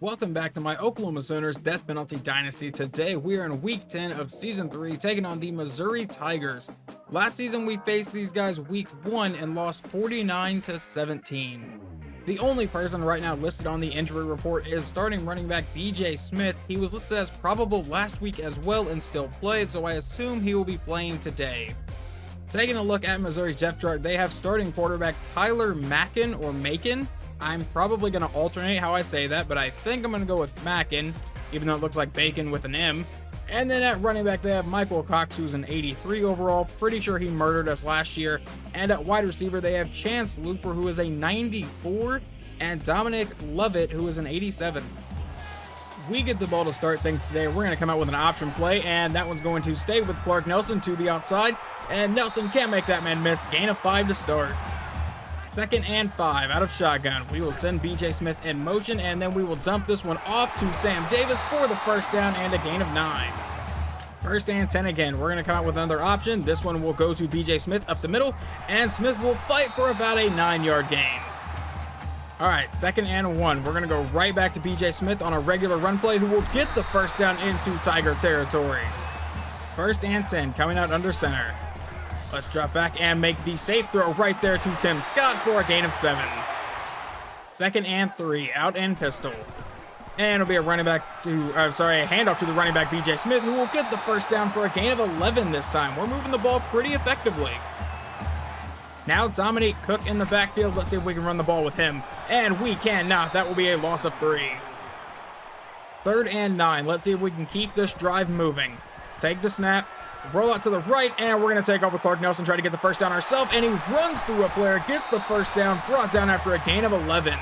Welcome back to my Oklahoma Sooners Death Penalty Dynasty. Today we are in week 10 of season 3 taking on the Missouri Tigers. Last season we faced these guys week 1 and lost 49-17. The only person right now listed on the injury report is starting running back BJ Smith. He was listed as probable last week as well and still played, so I assume he will be playing today. Taking a look at Missouri's depth chart, they have starting quarterback Tyler Macon. I'm probably going to alternate how I say that, but I think I'm going to go with Mackin, even though it looks like bacon with an M. And then at running back, they have Michael Cox, who's an 83 overall. Pretty sure he murdered us last year. And at wide receiver, they have Chance Looper, who is a 94, and Dominic Lovett, who is an 87. We get the ball to start things today. We're going to come out with an option play, and that one's going to stay with Clark Nelson to the outside. And Nelson can't make that man miss. Gain of 5 to start. 2nd and 5 out of shotgun. We will send BJ Smith in motion, and then we will dump this one off to Sam Davis for the first down and a gain of 9. 1st and 10 again. We're going to come out with another option. This one will go to BJ Smith up the middle, and Smith will fight for about a 9-yard gain. All right, 2nd and 1. We're going to go right back to BJ Smith on a regular run play, who will get the first down into Tiger territory. 1st and 10 coming out under center. Let's drop back and make the safe throw right there to Tim Scott for a gain of 7. 2nd and 3 out in pistol. And it'll be a handoff to the running back BJ Smith, who will get the first down for a gain of 11 this time. We're moving the ball pretty effectively. Now Dominique Cook in the backfield. Let's see if we can run the ball with him. And we cannot. That will be a loss of 3. 3rd and 9. Let's see if we can keep this drive moving. Take the snap. Roll out to the right, and we're going to take off with Clark Nelson, try to get the first down ourselves, and he runs through a player, gets the first down, brought down after a gain of 11.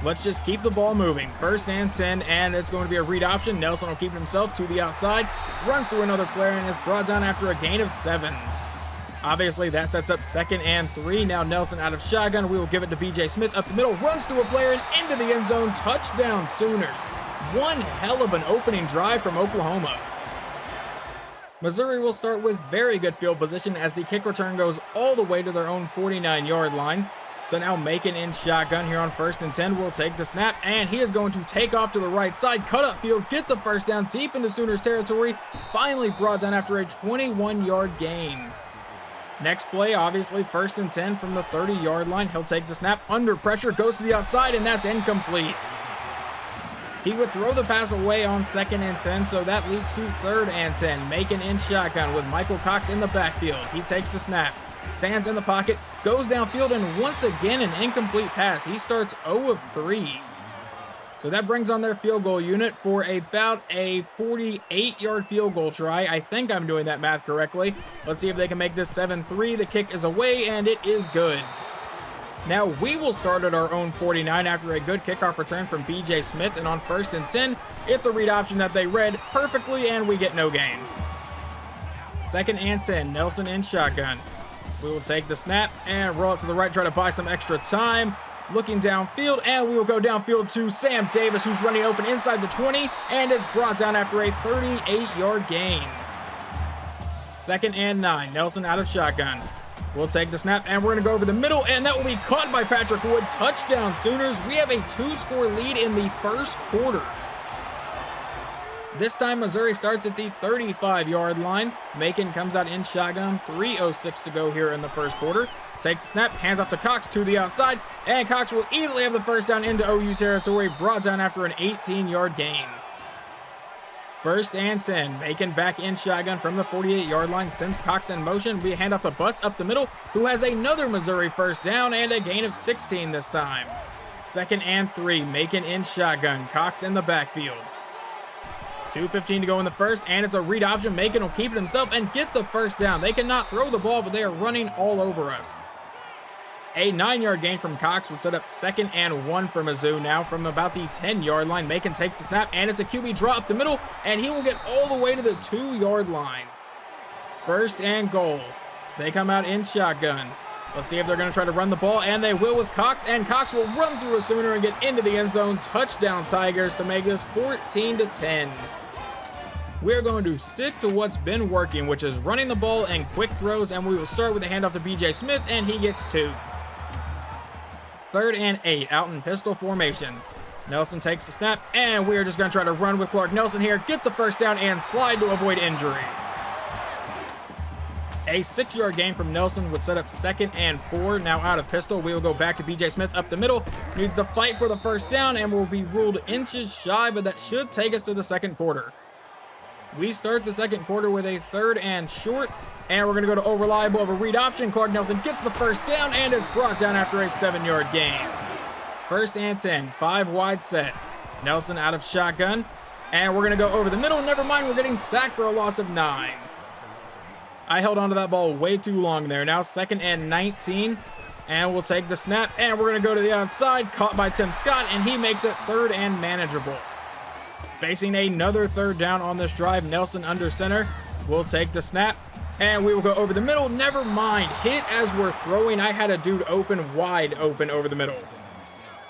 Let's just keep the ball moving. 1st and 10, and it's going to be a read option. Nelson will keep himself to the outside, runs through another player, and is brought down after a gain of 7. Obviously, that sets up 2nd and 3. Now Nelson out of shotgun. We will give it to BJ Smith up the middle, runs through a player, and into the end zone. Touchdown, Sooners. One hell of an opening drive from Oklahoma. Missouri will start with very good field position as the kick return goes all the way to their own 49-yard line. So now Macon in shotgun here on 1st and 10 will take the snap, and he is going to take off to the right side, cut up field, get the first down deep into Sooners territory, finally brought down after a 21-yard gain. Next play, obviously 1st and 10 from the 30-yard line. He'll take the snap under pressure, goes to the outside, and that's incomplete. He would throw the pass away on 2nd and 10, so that leads to 3rd and 10. Macon in shotgun with Michael Cox in the backfield. He takes the snap, stands in the pocket, goes downfield, and once again an incomplete pass. He starts 0 of 3. So that brings on their field goal unit for about a 48-yard field goal try. I think I'm doing that math correctly. Let's see if they can make this 7-3. The kick is away, and it is good. Now we will start at our own 49 after a good kickoff return from BJ Smith, and on 1st and 10, it's a read option that they read perfectly, and we get no gain. 2nd and 10, Nelson in shotgun. We will take the snap and roll it to the right, try to buy some extra time. Looking downfield, and we will go downfield to Sam Davis, who's running open inside the 20, and is brought down after a 38-yard gain. 2nd and 9, Nelson out of shotgun. We'll take the snap, and we're going to go over the middle, and that will be caught by Patrick Wood. Touchdown, Sooners. We have a 2-score lead in the first quarter. This time, Missouri starts at the 35-yard line. Macon comes out in shotgun. 3:06 to go here in the first quarter. Takes the snap, hands off to Cox to the outside, and Cox will easily have the first down into OU territory, brought down after an 18-yard gain. 1st and 10, Macon back in shotgun from the 48-yard line, sends Cox in motion. We hand off to Butts up the middle, who has another Missouri first down and a gain of 16 this time. 2nd and 3, Macon in shotgun, Cox in the backfield. 2:15 to go in the first, and it's a read option. Macon will keep it himself and get the first down. They cannot throw the ball, but they are running all over us. A 9-yard gain from Cox would set up 2nd and 1 for Mizzou now from about the 10-yard line. Macon takes the snap, and it's a QB draw up the middle, and he will get all the way to the 2-yard line. 1st and goal. They come out in shotgun. Let's see if they're going to try to run the ball, and they will with Cox, and Cox will run through a Sooner and get into the end zone. Touchdown, Tigers, to make this 14-10. We're going to stick to what's been working, which is running the ball and quick throws, and we will start with a handoff to BJ Smith, and he gets 2. 3rd and 8 out in pistol formation. Nelson takes the snap, and we are just going to try to run with Clark Nelson here, get the first down, and slide to avoid injury. A 6-yard gain from Nelson would set up 2nd and 4. Now out of pistol, we will go back to BJ Smith up the middle. Needs to fight for the first down and will be ruled inches shy, but that should take us to the second quarter. We start the second quarter with a 3rd and short, and we're going to go to over-reliable of a read option. Clark Nelson gets the first down and is brought down after a 7-yard gain. 1st and 10, 5 wide set. Nelson out of shotgun, and we're going to go over the middle. Never mind, we're getting sacked for a loss of 9. I held onto that ball way too long there. Now 2nd and 19, and we'll take the snap, and we're going to go to the outside, caught by Tim Scott, and he makes it 3rd and manageable. Facing another 3rd down on this drive, Nelson under center. We'll take the snap, and we will go over the middle. Never mind, hit as we're throwing. I had a dude wide open over the middle.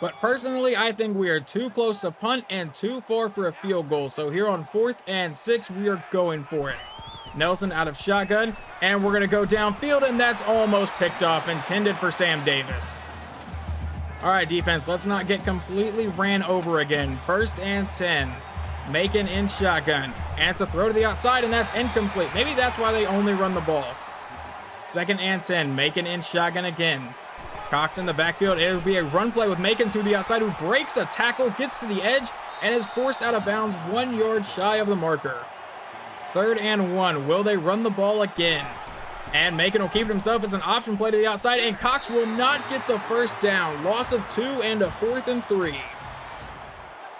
But personally, I think we are too close to punt and too far for a field goal. So here on 4th and 6, we are going for it. Nelson out of shotgun, and we're going to go downfield, and that's almost picked off, intended for Sam Davis. All right, defense, let's not get completely ran over again. 1st and 10, Macon in shotgun, and it's a throw to the outside, and that's incomplete. Maybe that's why they only run the ball. 2nd and 10, Macon in shotgun again. Cox in the backfield. It'll be a run play with Macon to the outside, who breaks a tackle, gets to the edge, and is forced out of bounds 1 yard shy of the marker. 3rd and 1. Will they run the ball again? And Macon will keep it himself. It's an option play to the outside, and Cox will not get the first down. Loss of 2 and a 4th and 3.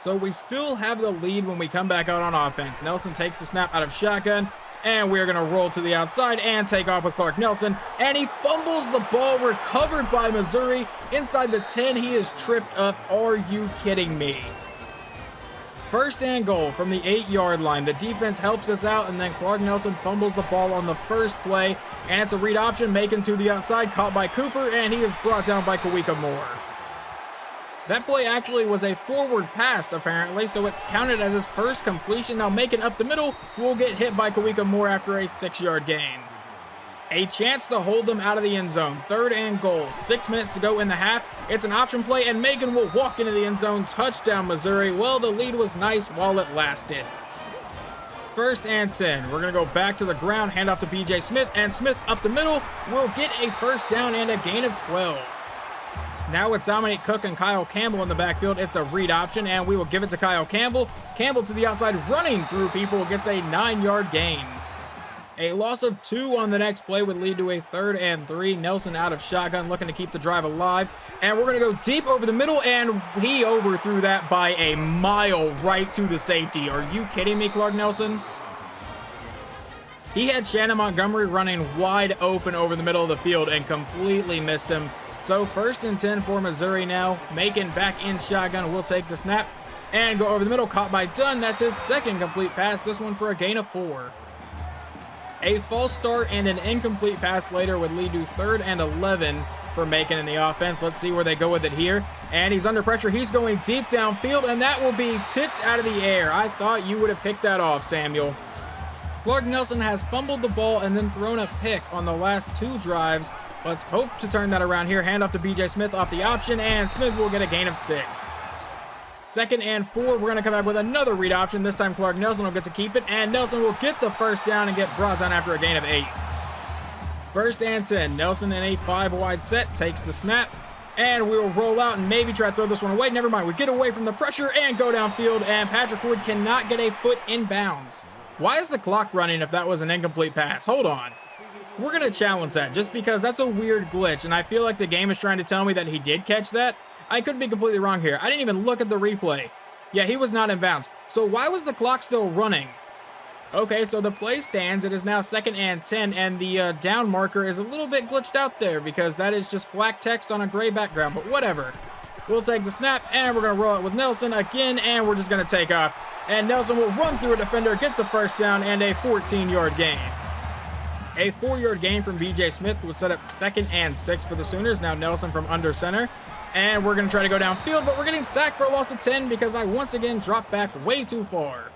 So we still have the lead when we come back out on offense. Nelson takes the snap out of shotgun, and we're going to roll to the outside and take off with Clark Nelson. And he fumbles the ball, recovered by Missouri. Inside the 10, he is tripped up. Are you kidding me? 1st and goal from the 8-yard line. The defense helps us out, and then Clark Nelson fumbles the ball on the first play, and it's a read option. Macon to the outside, caught by Cooper, and he is brought down by Kawika Moore. That play actually was a forward pass, apparently, so it's counted as his first completion. Now Macon up the middle will get hit by Kawika Moore after a 6-yard gain. A chance to hold them out of the end zone. 3rd and goal. 6 minutes to go in the half. It's an option play, and Macon will walk into the end zone. Touchdown, Missouri. Well, the lead was nice while it lasted. 1st and 10. We're going to go back to the ground, hand off to BJ Smith, and Smith up the middle will get a first down and a gain of 12. Now with Dominic Cook and Kyle Campbell in the backfield, it's a read option, and we will give it to Kyle Campbell. Campbell to the outside, running through people, gets a 9-yard gain. A loss of 2 on the next play would lead to a 3rd and 3. Nelson out of shotgun, looking to keep the drive alive. And we're going to go deep over the middle, and he overthrew that by a mile right to the safety. Are you kidding me, Clark Nelson? He had Shannon Montgomery running wide open over the middle of the field and completely missed him. So 1st and 10 for Missouri now. Macon back in shotgun, will take the snap and go over the middle, caught by Dunn. That's his 2nd complete pass, this one for a gain of 4. A false start and an incomplete pass later would lead to 3rd and 11 for Macon in the offense. Let's see where they go with it here. And he's under pressure. He's going deep downfield, and that will be tipped out of the air. I thought you would have picked that off, Samuel. Clark Nelson has fumbled the ball and then thrown a pick on the last 2 drives. Let's hope to turn that around here. Hand off to BJ Smith off the option, and Smith will get a gain of 6. 2nd and 4, we're going to come back with another read option. This time Clark Nelson will get to keep it, and Nelson will get the first down and get brought down after a gain of 8. 1st and 10, Nelson in a 5-wide set, takes the snap, and we will roll out and maybe try to throw this one away. Never mind, we get away from the pressure and go downfield, and Patrick Wood cannot get a foot in bounds. Why is the clock running if that was an incomplete pass? Hold on. We're going to challenge that just because that's a weird glitch, and I feel like the game is trying to tell me that he did catch that. I could be completely wrong here. I didn't even look at the replay. Yeah, he was not in bounds. So why was the clock still running? Okay, so the play stands. It is now 2nd and 10, and the down marker is a little bit glitched out there because that is just black text on a gray background, but whatever. We'll take the snap, and we're going to roll it with Nelson again, and we're just going to take off. And Nelson will run through a defender, get the first down, and a 14-yard gain. A 4-yard gain from BJ Smith would set up 2nd and 6 for the Sooners. Now Nelson from under center. And we're going to try to go downfield, but we're getting sacked for a loss of 10 because I once again dropped back way too far.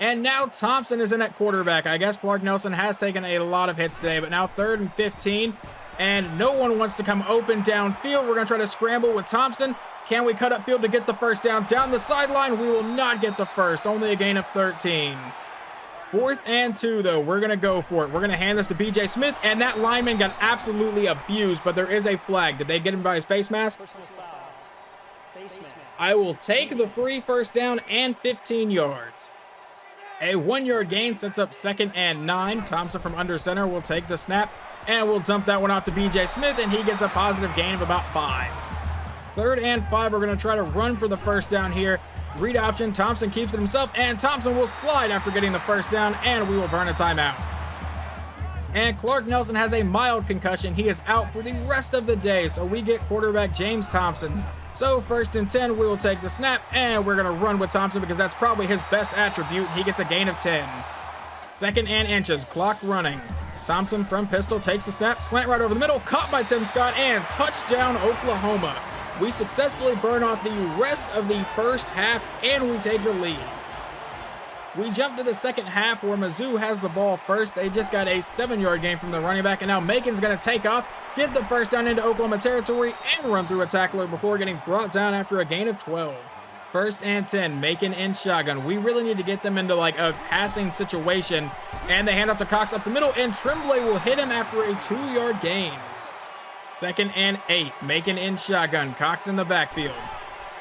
And now Thompson is in at quarterback. I guess Clark Nelson has taken a lot of hits today, but now 3rd and 15. And no one wants to come open downfield. We're going to try to scramble with Thompson. Can we cut upfield to get the first down? Down the sideline, we will not get the first. Only a gain of 13. 4th and 2, though. We're going to go for it. We're going to hand this to B.J. Smith, and that lineman got absolutely abused, but there is a flag. Did they get him by his face mask? I will take the free first down and 15 yards. A 1-yard gain sets up 2nd and 9. Thompson from under center will take the snap, and we'll dump that one off to B.J. Smith, and he gets a positive gain of about 5. 3rd and 5, we're going to try to run for the first down here. Read option, Thompson keeps it himself, and Thompson will slide after getting the first down, and we will burn a timeout. And Clark Nelson has a mild concussion. He is out for the rest of the day, so we get quarterback James Thompson. So 1st and 10, we will take the snap, and we're going to run with Thompson because that's probably his best attribute. He gets a gain of 10. 2nd and inches, clock running. Thompson from pistol takes the snap, slant right over the middle, caught by Tim Scott, and touchdown Oklahoma. We successfully burn off the rest of the first half, and we take the lead. We jump to the second half where Mizzou has the ball first. They just got a 7-yard gain from the running back, and now Macon's going to take off, get the first down into Oklahoma territory, and run through a tackler before getting brought down after a gain of 12. 1st and 10, Macon in shotgun. We really need to get them into like a passing situation, and they hand off to Cox up the middle, and Tremblay will hit him after a 2-yard gain. 2nd and 8, Macon in shotgun. Cox in the backfield.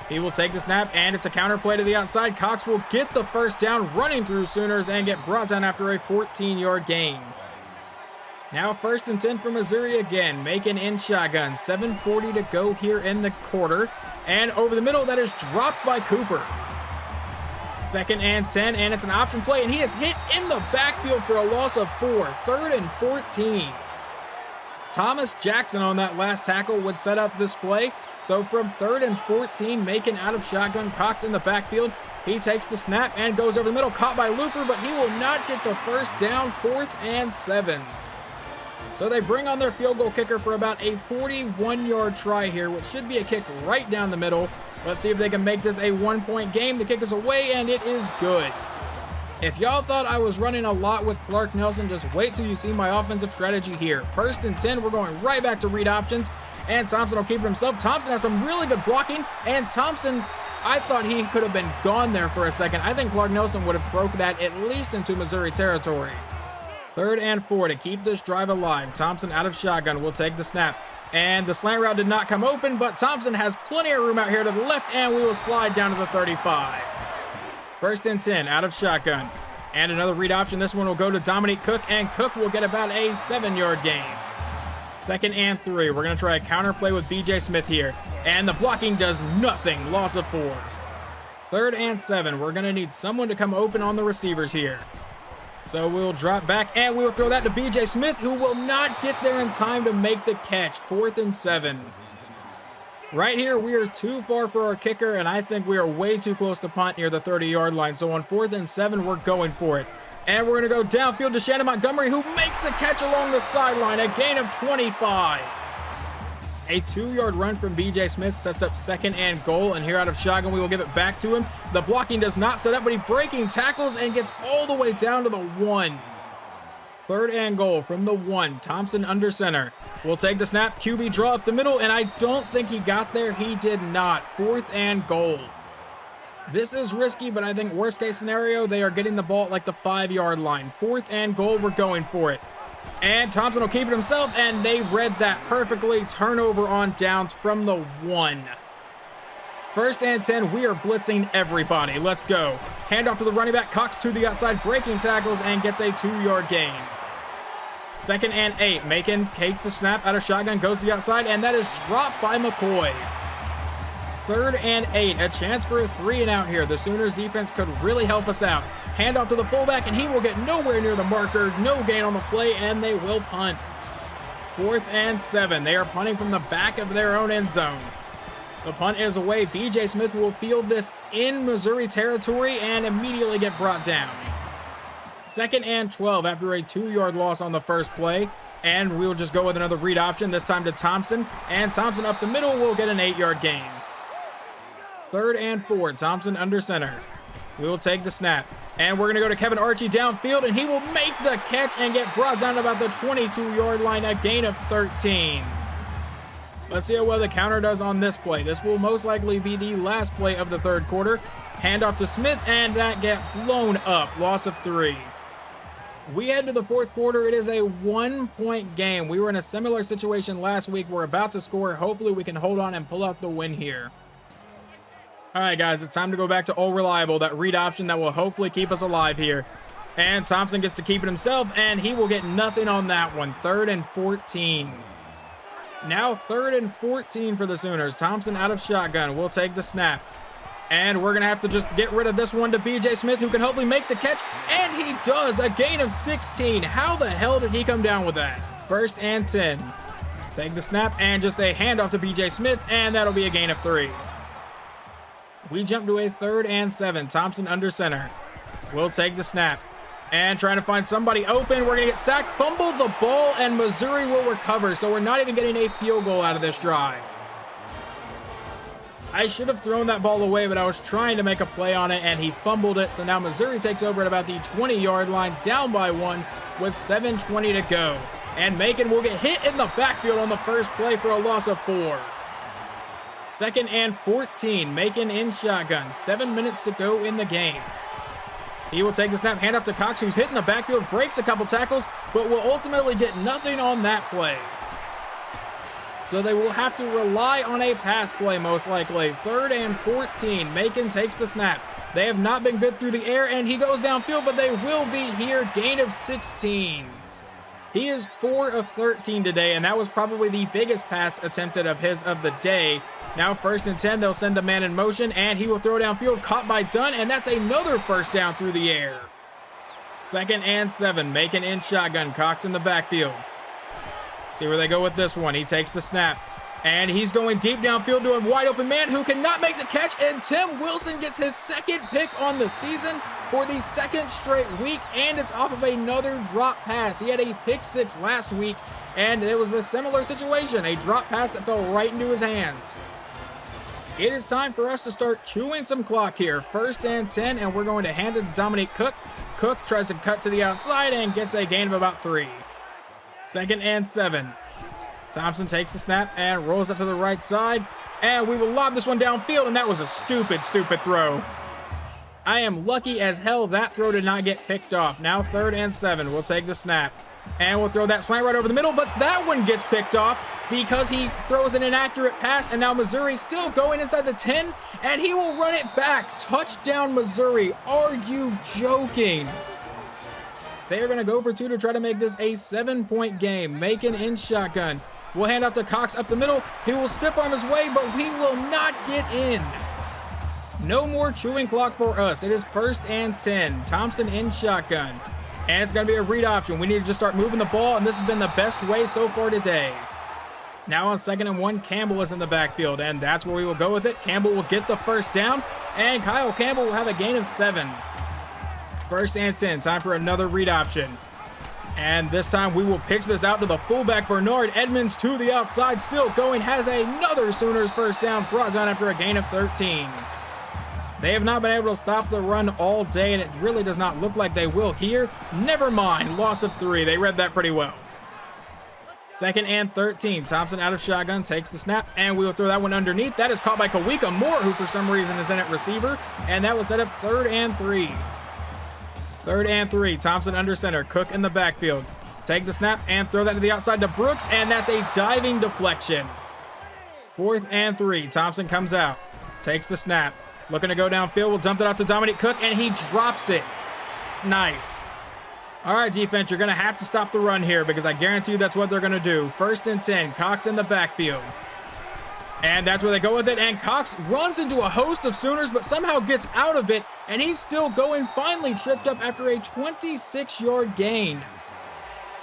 He will take the snap, and it's a counter play to the outside. Cox will get the first down running through Sooners and get brought down after a 14-yard gain. Now 1st and 10 for Missouri again. Macon in shotgun. 7:40 to go here in the quarter. And over the middle, that is dropped by Cooper. 2nd and 10, and it's an option play, and he is hit in the backfield for a loss of 4. 3rd and 14. Thomas Jackson on that last tackle would set up this play. So from 3rd and 14, Macon out of shotgun, Cox in the backfield. He takes the snap and goes over the middle, caught by Looper, but he will not get the first down. 4th and 7. So they bring on their field goal kicker for about a 41-yard try here, which should be a kick right down the middle. Let's see if they can make this a 1-point game. The kick is away, and it is good. If y'all thought I was running a lot with Clark Nelson, just wait till you see my offensive strategy here. 1st and 10, we're going right back to read options, and Thompson will keep it himself. Thompson has some really good blocking, and Thompson, I thought he could have been gone there for a second. I think Clark Nelson would have broke that at least into Missouri territory. 3rd and 4 to keep this drive alive. Thompson out of shotgun will take the snap, and the slant route did not come open, but Thompson has plenty of room out here to the left, and we will slide down to the 35. 1st and 10 out of shotgun, and another read option. This one will go to Dominique Cook, and Cook will get about a 7-yard gain. 2nd and 3. We're going to try a counter play with B.J. Smith here, and the blocking does nothing. Loss of 4. 3rd and 7. We're going to need someone to come open on the receivers here. So we'll drop back, and we'll throw that to B.J. Smith, who will not get there in time to make the catch. 4th and 7. Right here, we are too far for our kicker, and I think we are way too close to punt near the 30-yard line. So on 4th and 7, we're going for it. And we're going to go downfield to Shannon Montgomery, who makes the catch along the sideline, a gain of 25. A 2-yard run from B.J. Smith sets up 2nd and goal, and here out of shotgun, we will give it back to him. The blocking does not set up, but he breaking tackles and gets all the way down to the 1. 3rd and goal from the 1. Thompson under center. We'll take the snap, QB draw up the middle, and I don't think he got there. He did not. 4th and goal. This is risky, but I think worst case scenario, they are getting the ball at like the 5-yard line. 4th and goal, we're going for it. And Thompson will keep it himself, and they read that perfectly. Turnover on downs from the 1. 1st and 10, we are blitzing everybody. Let's go. Handoff to the running back, Cox to the outside, breaking tackles, and gets a 2-yard gain. 2nd and 8, Macon takes the snap out of shotgun, goes to the outside, and that is dropped by McCoy. 3rd and 8, a chance for a 3-and-out here. The Sooners defense could really help us out. Handoff to the fullback, and he will get nowhere near the marker. No gain on the play, and they will punt. 4th and 7, they are punting from the back of their own end zone. The punt is away. B.J. Smith will field this in Missouri territory and immediately get brought down. 2nd and 12 after a 2-yard loss on the first play. And we'll just go with another read option, this time to Thompson. And Thompson up the middle will get an 8-yard gain. 3rd and 4, Thompson under center. We will take the snap. And we're going to go to Kevin Archie downfield, and he will make the catch and get brought down to about the 22-yard line, a gain of 13. Let's see how well the counter does on this play. This will most likely be the last play of the third quarter. Handoff to Smith, and that get blown up. Loss of 3. We head to the fourth quarter. It is a 1-point game. We were in a similar situation last week. We're about to score. Hopefully we can hold on and pull out the win here. All right, guys, it's time to go back to All Reliable, that read option that will hopefully keep us alive here. And Thompson gets to keep it himself, and he will get nothing on that one. 3rd and 14. Now 3rd and 14 for the Sooners. Thompson out of shotgun. We'll take the snap. And we're going to have to just get rid of this one to BJ Smith, who can hopefully make the catch. And he does. A gain of 16. How the hell did he come down with that? 1st and 10. Take the snap and just a handoff to BJ Smith, and that'll be a gain of 3. We jump to a 3rd and 7. Thompson under center. We'll take the snap. And trying to find somebody open. We're going to get sacked, fumble the ball, and Missouri will recover. So we're not even getting a field goal out of this drive. I should have thrown that ball away, but I was trying to make a play on it, and he fumbled it. So now Missouri takes over at about the 20-yard line, down by 1 with 7:20 to go. And Macon will get hit in the backfield on the first play for a loss of 4. 2nd and 14. Macon in shotgun. 7 minutes to go in the game. He will take the snap, hand off to Cox, who's hit in the backfield, breaks a couple tackles, but will ultimately get nothing on that play. So they will have to rely on a pass play, most likely. 3rd and 14. Macon takes the snap. They have not been good through the air, and he goes downfield, but they will be here. Gain of 16. He is 4 of 13 today, and that was probably the biggest pass attempted of his of the day. Now 1st and 10, they'll send a man in motion, and he will throw downfield, caught by Dunn, and that's another first down through the air. 2nd and 7, Macon in shotgun, Cox in the backfield. See where they go with this one. He takes the snap, and he's going deep downfield to a wide open man who cannot make the catch, and Tim Wilson gets his 2nd pick on the season for the 2nd straight week, and it's off of another drop pass. He had a pick 6 last week, and it was a similar situation, a drop pass that fell right into his hands. It is time for us to start chewing some clock here. 1st and 10, and we're going to hand it to Dominique Cook. Cook tries to cut to the outside and gets a gain of about 3. 2nd and 7. Thompson takes the snap and rolls up to the right side, and we will lob this one downfield, and that was a stupid throw. I am lucky as hell that throw did not get picked off. Now 3rd and 7. We'll take the snap, and we'll throw that slant right over the middle, but that one gets picked off because he throws an inaccurate pass, and now Missouri still going inside the 10, and he will run it back. Touchdown, Missouri. Are you joking? They are going to go for 2 to try to make this a 7-point game. Macon in shotgun. We'll hand off to Cox up the middle. He will stiff arm his way, but he will not get in. No more chewing clock for us. It is 1st and 10. Thompson in shotgun. And it's going to be a read option. We need to just start moving the ball, and this has been the best way so far today. Now on 2nd and 1, Campbell is in the backfield, and that's where we will go with it. Campbell will get the first down, and Kyle Campbell will have a gain of 7. 1st and 10. Time for another read option. And this time we will pitch this out to the fullback, Bernard Edmonds, to the outside, still going, has another Sooners first down, brought down after a gain of 13. They have not been able to stop the run all day, and it really does not look like they will here. Never mind, loss of 3. They read that pretty well. 2nd and 13. Thompson out of shotgun, takes the snap, and we will throw that one underneath. That is caught by Kawika Moore, who for some reason is in at receiver, and that will set up 3rd and 3. 3rd and 3. Thompson under center. Cook in the backfield. Take the snap and throw that to the outside to Brooks, and that's a diving deflection. 4th and 3. Thompson comes out. Takes the snap. Looking to go downfield. We'll dump it off to Dominic Cook, and he drops it. Nice. All right, defense, you're going to have to stop the run here because I guarantee you that's what they're going to do. 1st and 10. Cox in the backfield. And that's where they go with it, and Cox runs into a host of Sooners, but somehow gets out of it, and he's still going, finally tripped up after a 26-yard gain.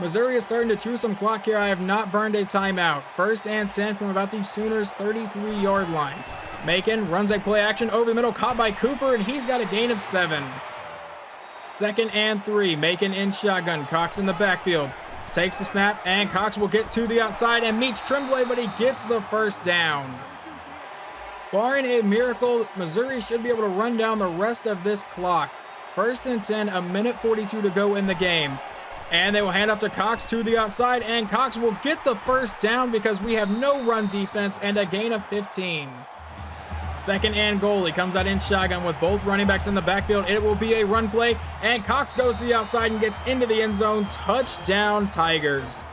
Missouri is starting to chew some clock here. I have not burned a timeout. 1st and 10 from about the Sooners' 33-yard line. Macon runs a play action over the middle, caught by Cooper, and he's got a gain of 7. 2nd and 3. Macon in shotgun. Cox in the backfield. Takes the snap, and Cox will get to the outside and meets Tremblay, but he gets the first down. Barring a miracle, Missouri should be able to run down the rest of this clock. 1st and 10, a minute 42 to go in the game. And they will hand up to Cox to the outside, and Cox will get the first down because we have no run defense and a gain of 15. Second and goal. He comes out in shotgun with both running backs in the backfield. It will be a run play, and Cox goes to the outside and gets into the end zone. Touchdown, Tigers.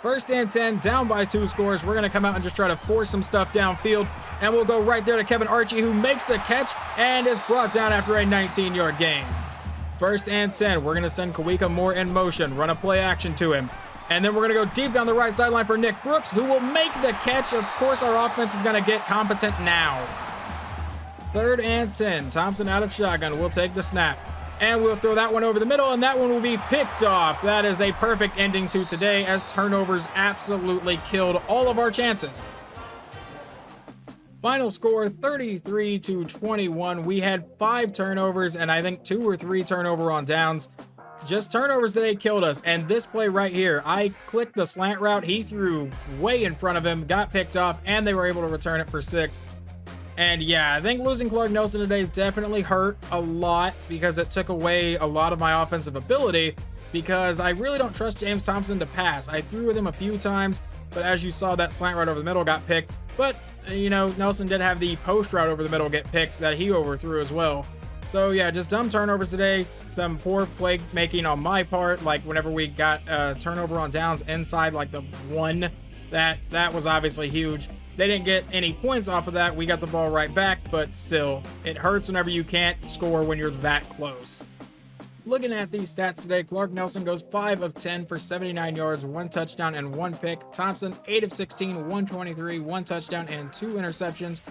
First and 10, down by 2 scores. We're going to come out and just try to force some stuff downfield, and we'll go right there to Kevin Archie, who makes the catch and is brought down after a 19-yard gain. First and 10, we're going to send Kawika Moore in motion, run a play action to him. And then we're going to go deep down the right sideline for Nick Brooks, who will make the catch. Of course, our offense is going to get competent now. Third and 10, Thompson out of shotgun. We'll take the snap. And we'll throw that one over the middle, and that one will be picked off. That is a perfect ending to today, as turnovers absolutely killed all of our chances. Final score, 33-21. We had 5 turnovers, and I think 2 or 3 turnover on downs. Just turnovers today killed us. And this play right here, I clicked the slant route. He threw way in front of him, got picked off, and they were able to return it for 6. And yeah, I think losing Clark Nelson today definitely hurt a lot because it took away a lot of my offensive ability, because I really don't trust James Thompson to pass. I threw with him a few times, but as you saw, that slant route over the middle got picked. But, you know, Nelson did have the post route over the middle get picked that he overthrew as well. So yeah, just dumb turnovers today. Some poor play making on my part, like whenever we got turnover on downs inside like the 1, that was obviously huge. They didn't get any points off of that. We got the ball right back, but still, it hurts whenever you can't score when you're that close. Looking at these stats today, Clark Nelson goes 5 of 10 for 79 yards, 1 touchdown and 1 pick. Thompson 8 of 16, 123, 1 touchdown and 2 interceptions.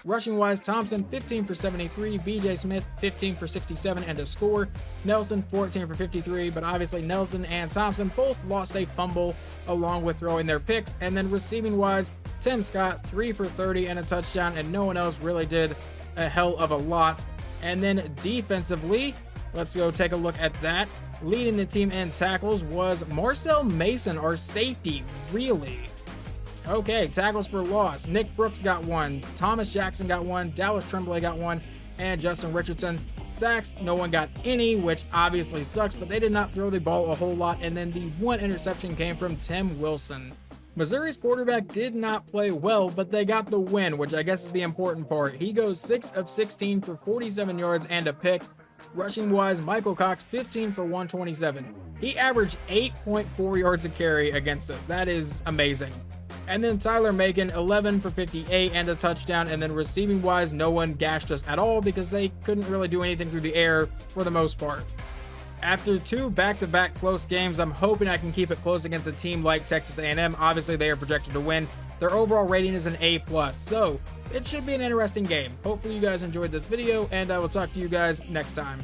Rushing wise, Thompson 15 for 73, BJ Smith 15 for 67 and a score. Nelson 14 for 53, but obviously Nelson and Thompson both lost a fumble along with throwing their picks. And then receiving wise, Tim Scott 3 for 30 and a touchdown, and no one else really did a hell of a lot. And then defensively, let's go take a look at that. Leading the team in tackles was Marcel Mason, our safety. Really? Okay, tackles for loss. Nick Brooks got 1, Thomas Jackson got 1, Dallas Tremblay got 1, and Justin Richardson. Sacks, no one got any, which obviously sucks, but they did not throw the ball a whole lot. And then the 1 interception came from Tim Wilson. Missouri's quarterback did not play well, but they got the win, which I guess is the important part. He goes 6 of 16 for 47 yards and a pick. Rushing wise, Michael Cox 15 for 127. He averaged 8.4 yards a carry against us. That is amazing. And then Tyler Macon 11 for 58 and a touchdown. And then receiving wise, no one gashed us at all because they couldn't really do anything through the air for the most part. After 2 back-to-back close games, I'm hoping I can keep it close against a team like Texas A&M. Obviously, they are projected to win. Their overall rating is an A+, so it should be an interesting game. Hopefully you guys enjoyed this video, and I will talk to you guys next time.